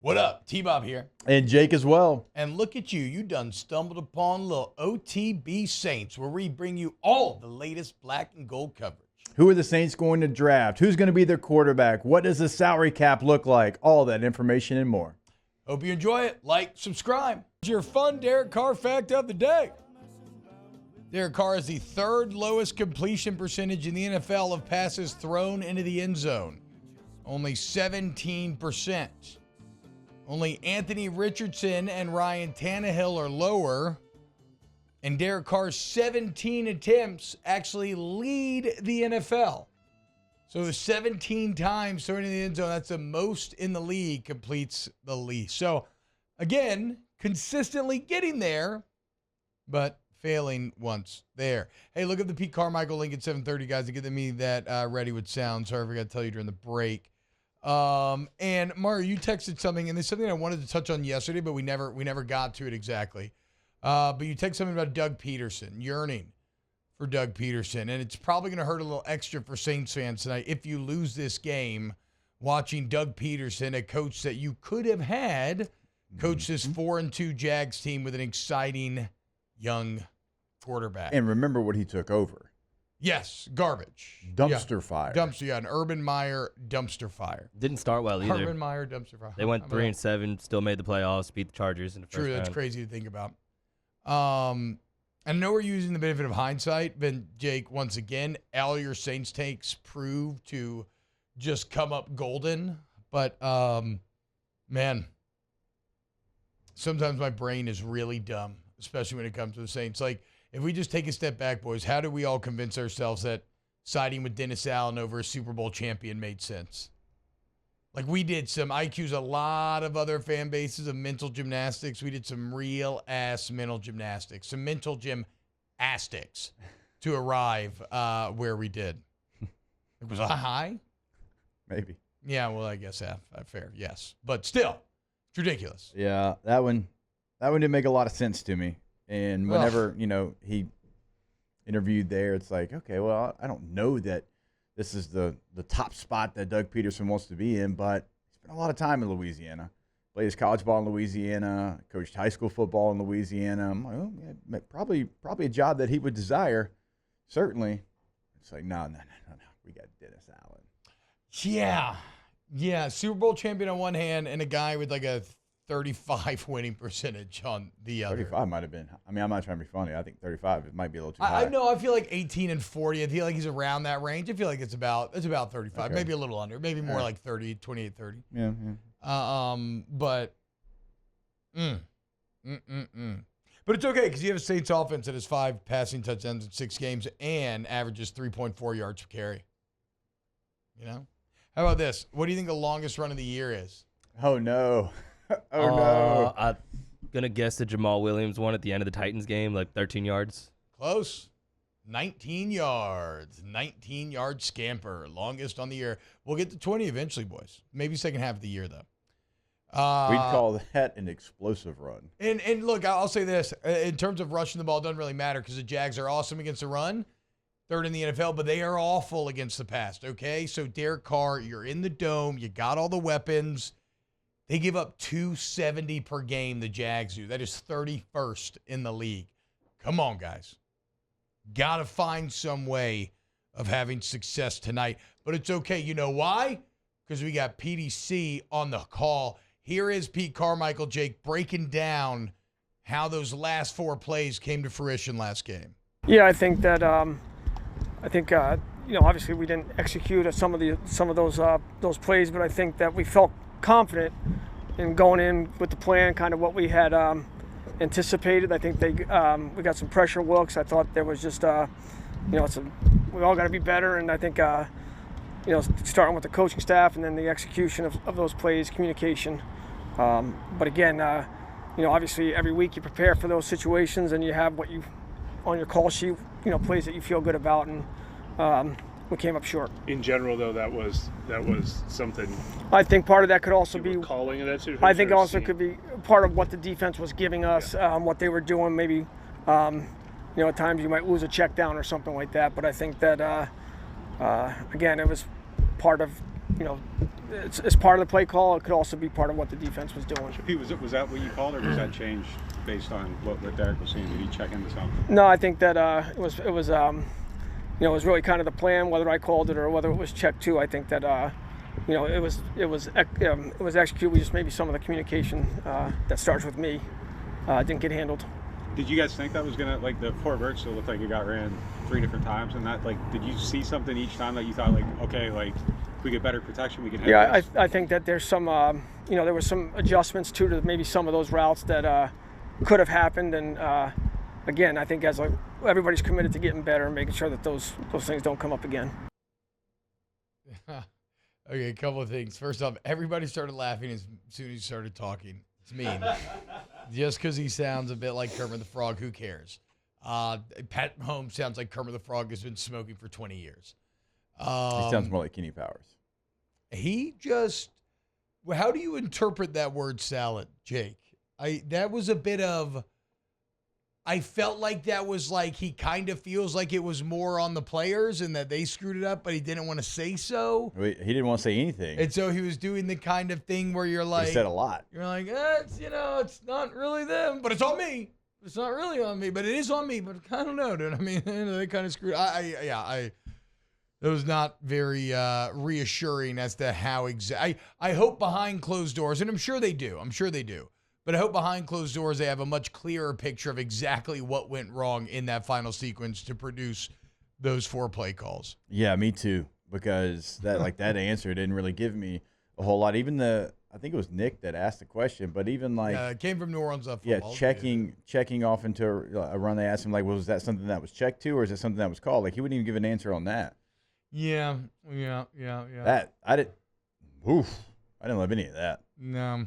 What up? T-Bob here. And Jake as well. And look at you. You done stumbled upon little OTB Saints, where we bring you all the latest black and gold coverage. Who are the Saints going to draft? Who's going to be their quarterback? What does the salary cap look like? All that information and more. Hope you enjoy it. Like, subscribe. It's your fun Derek Carr fact of the day. Derek Carr is the third lowest completion percentage in the NFL of passes thrown into the end zone. Only 17%. Only Anthony Richardson and Ryan Tannehill are lower. And Derek Carr's 17 attempts actually lead the NFL. So the 17 times throwing in the end zone, that's the most in the league, completes the least. So, again, consistently getting there, but failing once there. Hey, look at the Pete Carmichael link at 7:30, guys, to get me that ready with sound. Sorry, I forgot to tell you during the break. And Mario, you texted something, and there's something I wanted to touch on yesterday, but we never got to it exactly. But you texted something about Doug Peterson, yearning for Doug Peterson, and it's probably going to hurt a little extra for Saints fans tonight if you lose this game watching Doug Peterson, a coach that you could have had, coach this 4-2 Jags team with an exciting young quarterback. And remember what he took over. Yes, garbage. Dumpster fire. An Urban Meyer dumpster fire. Didn't start well either. Urban Meyer dumpster fire. They went 3-7, still made the playoffs, beat the Chargers in the first round. True, that's crazy to think about. I know we're using the benefit of hindsight, but Jake, once again, all your Saints takes prove to just come up golden. But, man, sometimes my brain is really dumb, especially when it comes to the Saints. Like, if we just take a step back, boys, how do we all convince ourselves that siding with Dennis Allen over a Super Bowl champion made sense? Like, we did some, I accuse a lot of other fan bases of mental gymnastics. We did some real-ass mental gymnastics, some mental gymnastics to arrive where we did. Was I high? Maybe. Yeah, well, I guess fair, yes. But still, it's ridiculous. Yeah, that one didn't make a lot of sense to me. And whenever, he interviewed there, it's like, okay, well, I don't know that this is the top spot that Doug Peterson wants to be in, but he spent a lot of time in Louisiana. Played his college ball in Louisiana, coached high school football in Louisiana. I'm like, oh, yeah, probably a job that he would desire, certainly. It's like, no. We got Dennis Allen. Yeah, Super Bowl champion on one hand and a guy with like a 35 winning percentage on the other. 35 might have been. I mean, I'm not trying to be funny. I think 35 it might be a little too high. I know. I feel like 18 and 40. I feel like he's around that range. I feel like it's about 35, okay. Maybe a little under, maybe more like 30, 28, 30. Yeah. But, But it's okay because you have a Saints offense that has 5 passing touchdowns in 6 games and averages 3.4 yards per carry. You know? How about this? What do you think the longest run of the year is? Oh, no. No. I'm going to guess the Jamal Williams one at the end of the Titans game, like 13 yards. Close. 19 yards. 19-yard scamper. Longest on the year. We'll get to 20 eventually, boys. Maybe second half of the year, though. We'd call that an explosive run. And look, I'll say this. In terms of rushing the ball, it doesn't really matter because the Jags are awesome against the run. Third in the NFL, but they are awful against the pass, okay? So, Derek Carr, you're in the dome. You got all the weapons. They give up 270 per game, the Jags do. That is 31st in the league. Come on, guys. Got to find some way of having success tonight. But it's okay. You know why? Because we got PDC on the call. Here is Pete Carmichael, Jake, breaking down how those last 4 plays came to fruition last game. Yeah, I think that obviously we didn't execute some of those plays, but I think that we felt confident in going in with the plan, kind of what we had anticipated. I think we got some pressure looks. I thought there was just we all got to be better, and I think starting with the coaching staff and then the execution of those plays, communication. But again, obviously every week you prepare for those situations and you have what you on your call sheet, plays that you feel good about, and we came up short. In general, though, that was something. I think part of that could also be calling it that. I think also could be part of what the defense was giving us, what they were doing. Maybe, at times you might lose a check down or something like that. But I think that again, it was part of it's part of the play call. It could also be part of what the defense was doing. Pete, was that what you called, or was that changed based on what Derek was saying? Did he check into something? No, I think that it was really kind of the plan, whether I called it or whether it was checked too. I think that it was executed. We just maybe some of the communication that starts with me didn't get handled. Did you guys think that was gonna, like, the Fort Birch still looked like it got ran 3 different times, and that, like, did you see something each time that you thought, like, okay, like, if we get better protection, we can handle this? I think that there's some there were some adjustments too to maybe some of those routes that could have happened, and again, I think as everybody's committed to getting better and making sure that those things don't come up again. Okay, a couple of things. First off, everybody started laughing as soon as he started talking. It's mean. Just because he sounds a bit like Kermit the Frog, who cares? Pat Mahomes sounds like Kermit the Frog has been smoking for 20 years. He sounds more like Kenny Powers. How do you interpret that word salad, Jake? That was a bit of, I felt like that was like he kind of feels like it was more on the players and that they screwed it up, but he didn't want to say so. He didn't want to say anything. And so he was doing the kind of thing where you're like, he said a lot. You're like, it's not really them, but it's on me. It's not really on me, but it is on me. But I don't know, dude. I mean, they kind of screwed. It was not very reassuring as to how exactly. I hope behind closed doors, and I'm sure they do. But I hope behind closed doors they have a much clearer picture of exactly what went wrong in that final sequence to produce those 4 play calls. Yeah, me too. Because that answer didn't really give me a whole lot. Even I think it was Nick that asked the question, but even it came from New Orleans football. Yeah, checking off into a run. They asked him, like, was that something that was checked to, or is it something that was called? Like, he wouldn't even give an answer on that. Yeah. That I didn't love any of that. No.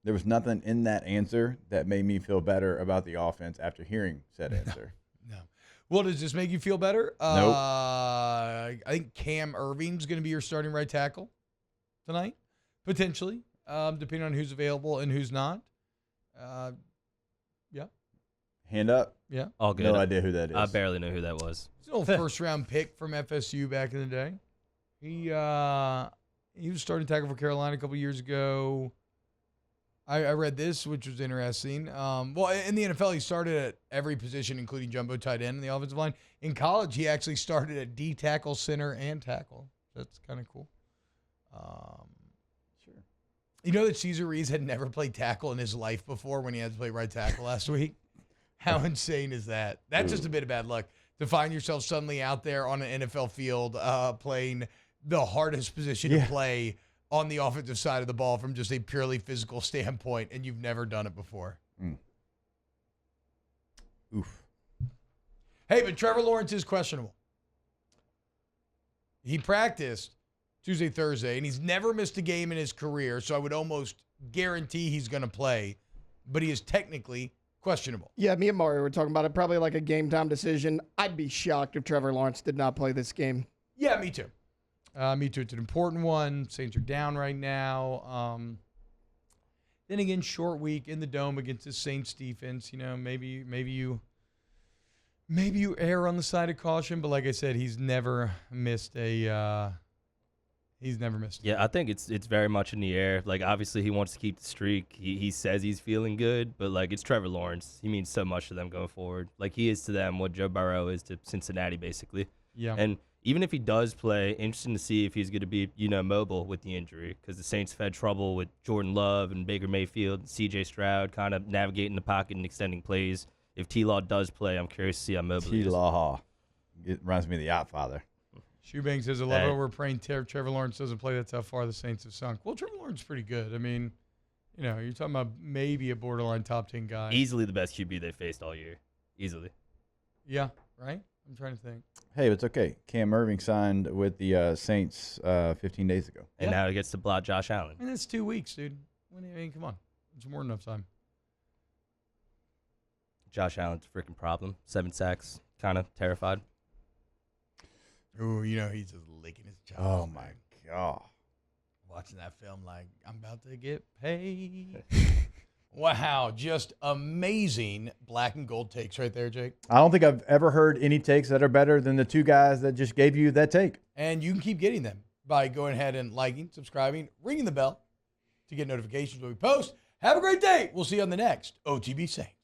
There was nothing in that answer that made me feel better about the offense after hearing said answer. No. Well, does this make you feel better? Nope. I think Cam Irving's going to be your starting right tackle tonight, potentially, depending on who's available and who's not. Yeah. Hand up. Yeah. All good. No idea who that is. I barely know who that was. It's an old first-round pick from FSU back in the day. He was starting tackle for Carolina a couple years ago. I read this, which was interesting. Well, in the NFL, he started at every position, including jumbo tight end in the offensive line. In college, he actually started at D tackle, center, and tackle. That's kind of cool. Sure. You know that Cesar Ruiz had never played tackle in his life before when he had to play right tackle last week? How insane is that? That's just a bit of bad luck to find yourself suddenly out there on an NFL field playing the hardest position to play on the offensive side of the ball from just a purely physical standpoint, and you've never done it before. Oof. Hey, but Trevor Lawrence is questionable. He practiced Tuesday, Thursday, and he's never missed a game in his career, so I would almost guarantee he's going to play, but he is technically questionable. Yeah, me and Mario were talking about it, probably like a game-time decision. I'd be shocked if Trevor Lawrence did not play this game. Yeah, me too. Me too. It's an important one. Saints are down right now. Then again, short week in the Dome against the Saints defense. You know, maybe you err on the side of caution. But like I said, he's never missed a. Yeah, I think it's very much in the air. Like, obviously, he wants to keep the streak. He says he's feeling good, but like, it's Trevor Lawrence. He means so much to them going forward. Like, he is to them what Joe Burrow is to Cincinnati, basically. Yeah. And even if he does play, interesting to see if he's going to be, mobile with the injury, because the Saints have had trouble with Jordan Love and Baker Mayfield and C.J. Stroud kind of navigating the pocket and extending plays. If T-Law does play, I'm curious to see how mobile he is. T-Law. It reminds me of the Yachtfather. Shoebang says, I love how we're praying Trevor Lawrence doesn't play. That's how far the Saints have sunk. Well, Trevor Lawrence is pretty good. I mean, you're talking about maybe a borderline top 10 guy. Easily the best QB they faced all year. Easily. Yeah, right? I'm trying to think. Hey, it's okay. Cam Irving signed with the Saints 15 days ago. And now he gets to block Josh Allen. And it's 2 weeks, dude. I mean, come on. It's more than enough time. Josh Allen's a freaking problem. 7 sacks. Kind of terrified. Ooh, he's just licking his chops. Oh, my God. Watching that film like, I'm about to get paid. Wow, just amazing black and gold takes right there, Jake. I don't think I've ever heard any takes that are better than the two guys that just gave you that take. And you can keep getting them by going ahead and liking, subscribing, ringing the bell to get notifications when we post. Have a great day. We'll see you on the next OTB Saints.